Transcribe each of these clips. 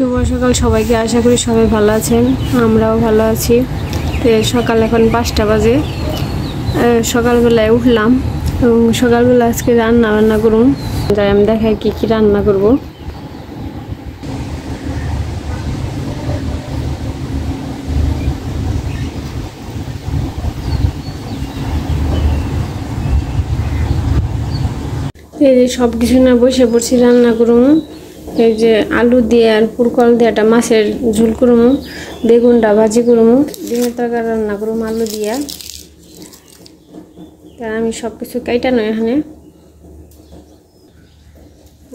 শুভ সকাল সবাইকে, আশা করি সবাই ভালো আছেন, আমরাও ভালো আছি। তো সকাল এখন 5টা বাজে। সকালবেলায় উঠলাম এবং সকালবেলা আজকে রান্না করুন, যাই আমি দেখাই কি কি রান্না করব। এই যে সব কিছু না বসে পড়ছি রান্না করুন। এই যে আলু দিয়ে আর পুরকল দিয়ে একটা মাছের ঝোল করবো, বেগুনটা ভাজি করবো, ডিমের তরকারি রান্না করবো আলু দিয়ে। আমি সব কিছু কাইটা নয় এখানে,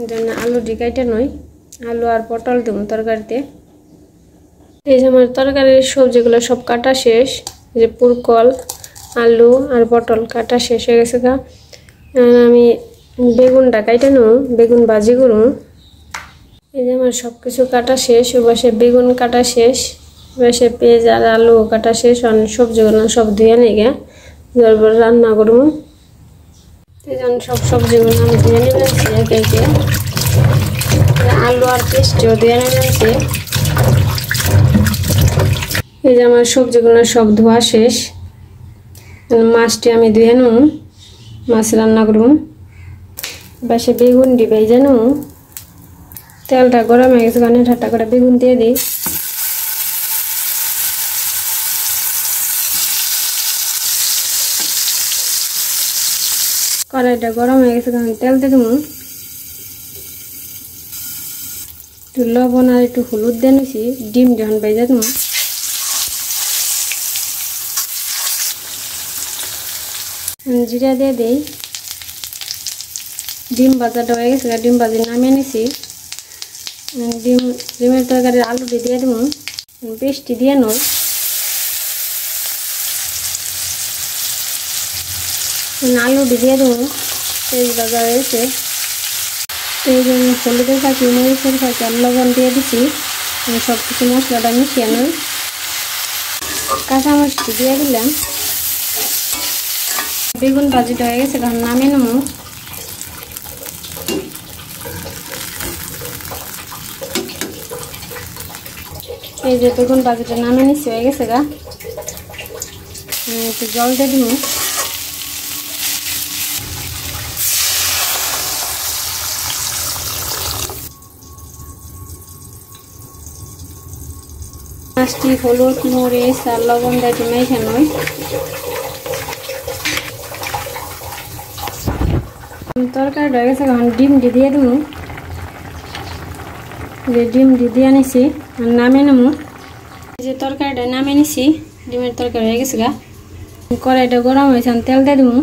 জন্য আলুটি কাইটা নয়, আলু আর পটল দেবো তরকারিতে। এই যে আমার তরকারির সবজিগুলো সব কাটা শেষ, যে পুরকল, আলু আর পটল কাটা শেষ হয়ে গেছে। আমি বেগুনটা কাইটা নেব, বেগুন ভাজি করবো। এই যে আমার সব কিছু কাটা শেষ, ওপাশে বেগুন কাটা শেষ, ওপাশে পেঁয়াজ আর আলু কাটা শেষ। অনেক সবজিগুলো সব ধুয়ে নিয়ে গে জলবার রান্না করবো। এই জন্য সব সবজিগুলো আমি ধুয়ে নিয়েছি একে একে, আলু আর পেস্টও ধুয়ে নিয়েছি। এই যে আমার সবজিগুলো সব ধোয়া শেষ, মাছটি আমি ধুয়ে নেব, মাছ রান্না করবো। পাশে বেগুনটি ভেজে নেব, তেলটা গরম হয়ে গেছে, কারণে ঠাট্টা করে বেগুন দিয়ে দিই। কড়াইটা গরম হয়ে গেছে, কারণ তেল দিয়ে দেবো। একটু লবণ আর একটু হলুদ দিয়ে নিছি, ডিম যখন ভেজে দেবো। জিরা দিয়ে দিই। ডিম ভাজাটা হয়ে গেছে, ডিম ভাজি নামিয়ে নিছি। ডিমের তরকারির আলুটি দিয়ে দেবো, পেস্টটি দিয়ে নয়। আলুটি দিয়ে দেবো, পেঁয়াজ ভাজা হয়েছে। এই জন্য হলুদের ফাঁকি, মরিচের ফাঁকি আর লবণ দিয়ে দিচ্ছি। সব কিছু মশলাটা মিশিয়ে নয়, কাঁচামরিচটি দিয়ে দিলাম। বেগুন ভাজিটা হয়ে গেছে, এখন নামিয়ে নেবো। এই যে বেগুন ভাজিটা নামিয়ে নিচ্ছি, হয়ে গেছে গা। একটু জল দিয়ে দিব। মাছটি হলুদ, মরিচ আর লবণ দিয়ে একটু মেখে নয়। তরকারিটা হয়ে গেছে, এখন ডিমটি দিয়ে দেবো। যে ডিমটি দিয়ে নিছি, নামিয়ে নেবো। যে তরকারিটা নামিয়ে নিছি, ডিমের তরকারি হয়ে গেছে গা। কড়াইটা গরম হয়েছে, আমি তেল দিয়ে দেবো।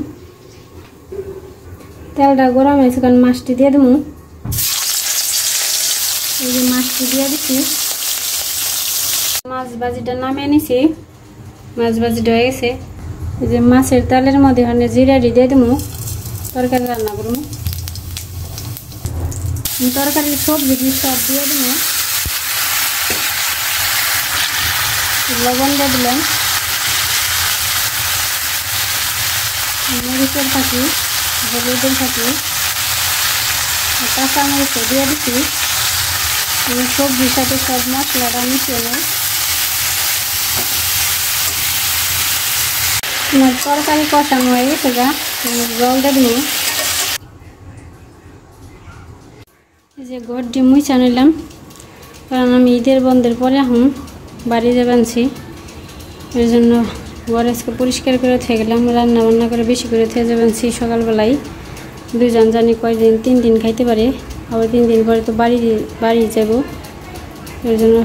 তেলটা গরম হয়েছে, কারণ মাছটি দিয়ে দেবো। এই যে মাছটি দিয়ে দিচ্ছি। মাছ ভাজিটা নামিয়ে নিছি, মাছ ভাজিটা হয়ে গেছে। এই যে মাছের তেলের মধ্যে জিরাটি দিয়ে দেবো, তরকারি রান্না করবো। তরকারির সবজি সব দিয়ে দেবো, লবণ দিয়ে দিলাম, মরিচের ফাঁকি, হলুদের ফাঁকি, কাঁচা মরিচ দিয়ে দিচ্ছি। সবজির সাথে সব মশলাটা মিশিয়ে নেই। আমার তরকারি কষানো হয়ে গেছে গা, জল দিয়ে দেবো। এই যে ঘরটি মুছা নিলাম, কারণ আমি ঈদের বন্ধের পরে এখন বাড়ি যাবানছি। এই জন্য ঘর আজকে পরিষ্কার করে থেকে গেলাম, রান্না বান্না করে বেশি করে থেকে যাবানছি। সকালবেলায় দুজন জানি কয়দিন, 3 দিন খাইতে পারে, আবার 3 দিন পরে তো বাড়ি যাব। এই জন্য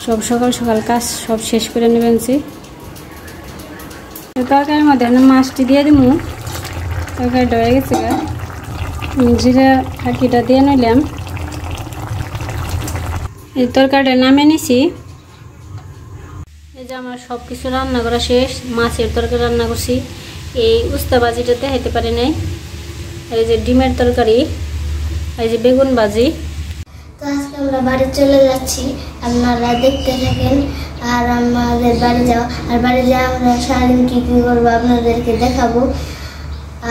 সব সকাল সকাল কাজ সব শেষ করে নেবেনছি। তরকারির মধ্যে মাছটি দিয়ে দিব, তরকারিটা হয়ে গেছে। জিরা ফাঁকিটা দিয়ে নিলাম। এই তরকারিটা নামিয়ে নিছি। এই যে আমার সব কিছু রান্না করা শেষ। মাছের তরকারি রান্না করছি, এই উস্তা ভাজিটা দেখাইতে পারি নাই। এই যে ডিমের তরকারি, এই যে বেগুন ভাজি। তো আজকে আমরা বাড়ি চলে যাচ্ছি, আপনারা দেখতে থাকেন। আর আমাদের বাড়ি যাও, আর বাড়ি যাওয়া আমরা সারাদিন কি কি করবো আপনাদেরকে দেখাবো।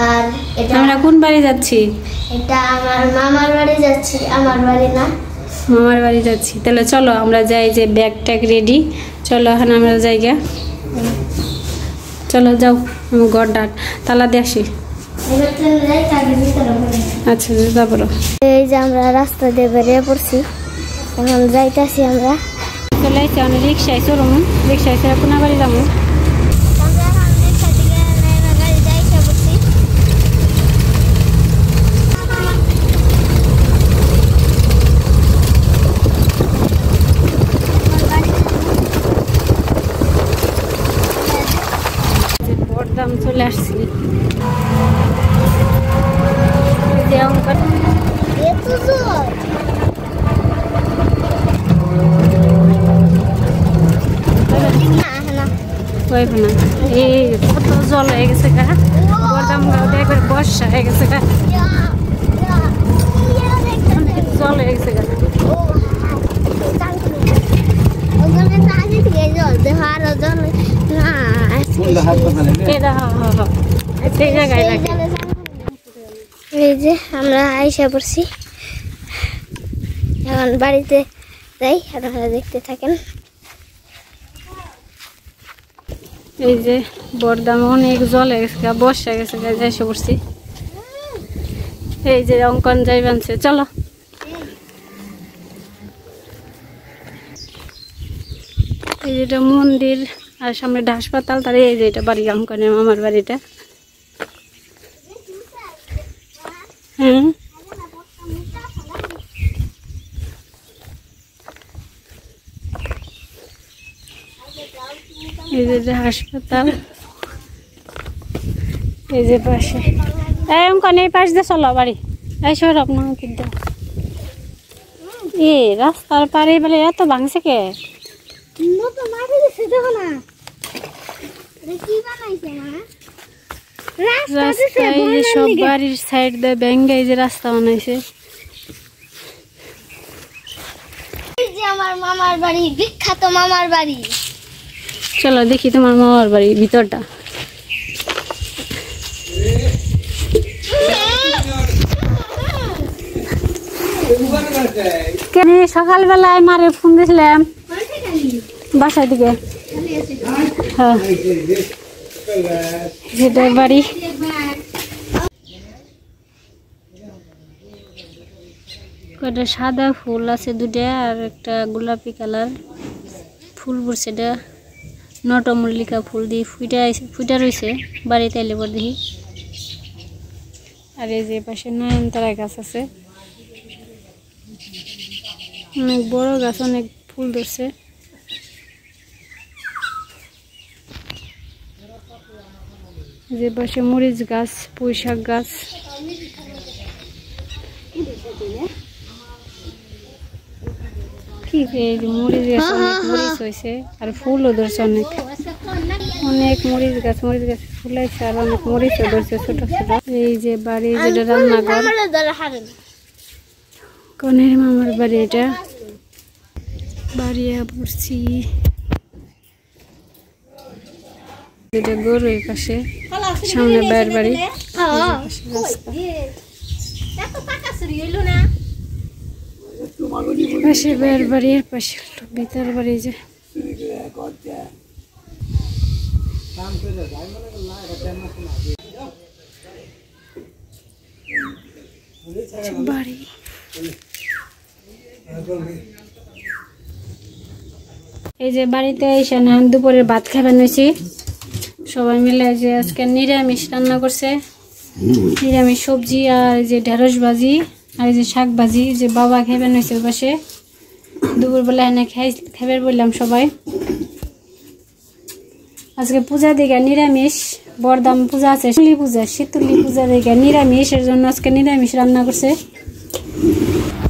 আর এটা আমরা কোন বাড়ি যাচ্ছি? এটা আমার মামার বাড়ি যাচ্ছি, আমার বাড়ি না। মামার বাড়ি যাচ্ছি। তাহলে চলো আমরা যাই, যে ব্যাগ ট্যাগ রেডি, চলো এখন আমরা জায়গা, চলো যাও, আমি ঘরটা তালা দিয়ে আসি। আচ্ছা জুতা পরো। এই যে আমরা রাস্তা দিয়ে বেরিয়ে পড়ছি, এখন যাইতেছি আমরা। চলে আসছি আমি রিক্সায় চড়ুম, রিক্সায় চড়ে কোনা বাড়ি যাবো। বড়দাম চলে আসছি। এই কত জল হয়ে গেছে গা, বড়দাম একবার বর্ষা হয়ে গেছে গা, জল হয়ে গেছে গা। এই যে আমরা আইসা পড়ছি, এখন বাড়িতে যাই, আপনারা দেখতে থাকেন। এই যে বড়দাম অনেক জল হয়ে গেছে, বর্ষা গেছে, এসে পড়ছি। এই যে অঙ্কন যাই বানছে, চলো। এই যেটা মন্দির আর সামনে একটা হাসপাতাল, তার এই যে এটা বাড়ি, অঙ্কনের মামার বাড়িটা। হ্যাঁ এই যে হাসপাতাল, এই যে পাশে। এই অঙ্কন এই পাশ দিয়ে চলো বাড়ি, এই সৌরভ না এ রাস্তার পারে বলে এত ভাঙছে কে? রাস্তায় সব বাড়ির সাইড দিয়ে ব্যাঙ্গে এই যে রাস্তা বানাইছে। আমার মামার বাড়ি, বিখ্যাত মামার বাড়ি। চলো দেখি তোমার মামার বাড়ির ভিতরটা। সকালবেলায় মারে ফোন দিয়েছিলাম বাসার দিকে, হ্যাঁ যেটা বাড়ি। কয়টা সাদা ফুল আছে দুটা, আর একটা গোলাপি কালার ফুল পড়ছে, এটা নটমল্লিকা ফুল দিয়ে ফুটা রয়েছে, বাড়িতে এলে পর দেখি। আর এই যে পাশে নয়নতারা গাছ আছে, অনেক বড় গাছ, অনেক ফুল ধরছে। যে পাশে মরিচ গাছ, পুঁই শাক গাছ। কি এই মরিচ গাছ, অনেক মরিচ হয়েছে আর ফুলও ধরছে, অনেক অনেক মরিচ গাছ ফুল হয়েছে, আর অনেক মরিচও ধরছে ছোট ছোট। এই যে বাড়ি, যেটা রান্নাঘর, কনের মামার বাড়ি, এটা বাড়িয়া পড়ছি। এটা গরুর পাশে, সামনে বাইরের বাড়ি, পাশে বাইরের বাড়ি, এর পাশে ভিতর বাড়ি। যে বাড়ি এই যে বাড়িতে এসে না দুপুরের ভাত খাবেন হয়েছি সবাই মিলে। যে আজকে নিরামিষ রান্না করছে, নিরামিষ সবজি আর যে ঢেঁড়স ভাজি আর এই যে শাক ভাজি। যে বাবা খাবেন হয়েছে ওই পাশে, দুপুরবেলা এনে খাবার বললাম সবাই। আজকে পূজা দিকে নিরামিষ, বড়দাম পূজা আছে, শীতলী পূজা দিকে নিরামিষ, এর জন্য আজকে নিরামিষ রান্না করছে।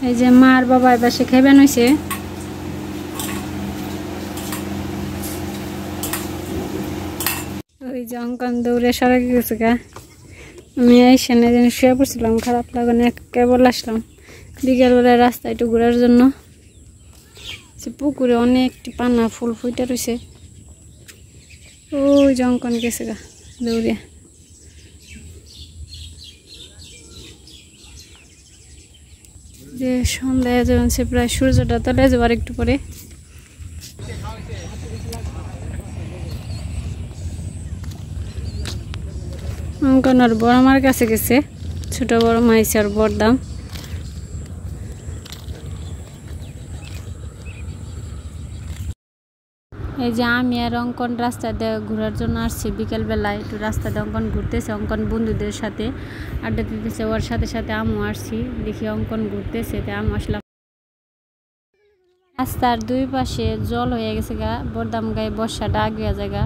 এই যে মার বাবা এ পাশে খাবেন হয়েছে। ওই যে অঙ্কন দৌড়ে সরে গেছে গা, আমি এইখানে যেন শুয়ে পড়ছিলাম, খারাপ লাগানো কেবল আসলাম বিকেলবেলায় রাস্তায় একটু ঘোরার জন্য। পুকুরে অনেকটি পানা ফুল ফুটে রয়েছে। ওই যে অঙ্কন গেছে গা দৌড়ে। যে সন্ধ্যায় যখন সে প্রায় সূর্যটা তলে যাবার একটু পরে অঙ্কন আর বড় মার কাছে গেছে ছোট বড় মাইছে আর বড়দাম এই যে আমি আর অঙ্কন রাস্তা দিয়ে ঘোরার জন্য আসছি বিকেল বেলায় একটু রাস্তা দিয়ে অঙ্কন ঘুরতেছে অঙ্কন বন্ধুদের সাথে আড্ডা দিতেছে ওর সাথে সাথে আমিও আসছি দেখি অঙ্কন ঘুরতেছে তাই আমি আসলাম রাস্তার দুই পাশে জল হয়ে গেছে গা বড়দাম গায়ে বর্ষাটা আগে জায়গা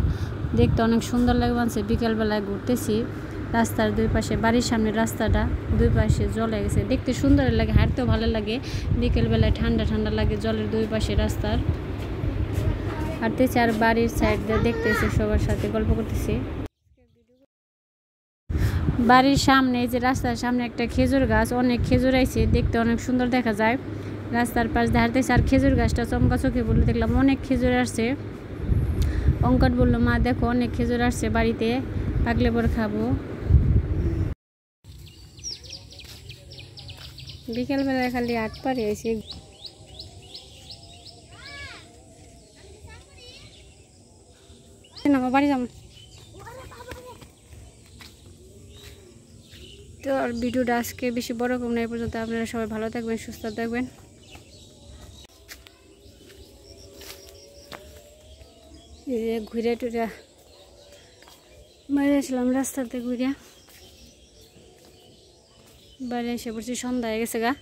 দেখতে অনেক সুন্দর লাগে মানছে বিকেল বেলায় ঘুরতেছি রাস্তার দুই পাশে বাড়ির সামনে রাস্তাটা দুই পাশে জল হয়ে গেছে দেখতে সুন্দর লাগে হাঁটতেও ভালো লাগে বিকেল বেলায় ঠান্ডা ঠান্ডা লাগে জলের দুই পাশে রাস্তার হাঁটতেছি আর বাড়ির সাইড দিয়ে দেখতেছি সবার সাথে গল্প করতেছি বাড়ির সামনে যে রাস্তার সামনে একটা খেজুর গাছ অনেক খেজুর আইছে দেখতে অনেক সুন্দর দেখা যায় রাস্তার পাশ দিয়ে হাঁটতেছি আর খেজুর গাছটা চমকা চোখে বললো দেখলাম অনেক খেজুর আসছে অঙ্কন বললো মা দেখো অনেক খেজুর আসছে বাড়িতে পাকলে পর খাবো বিকেলবেলায় খালি হাট পারে এসে বাড়ি যাবো তো আর ভিডিওটা আজকে বেশি বড় কম না এই পর্যন্ত আপনারা সবাই ভালো থাকবেন সুস্থ থাকবেন এই যে ঘুরে টুরে বাইরে আসলাম রাস্তাতে ঘুরে বাইরে এসে পড়ছি সন্ধ্যা হয়ে গেছে গা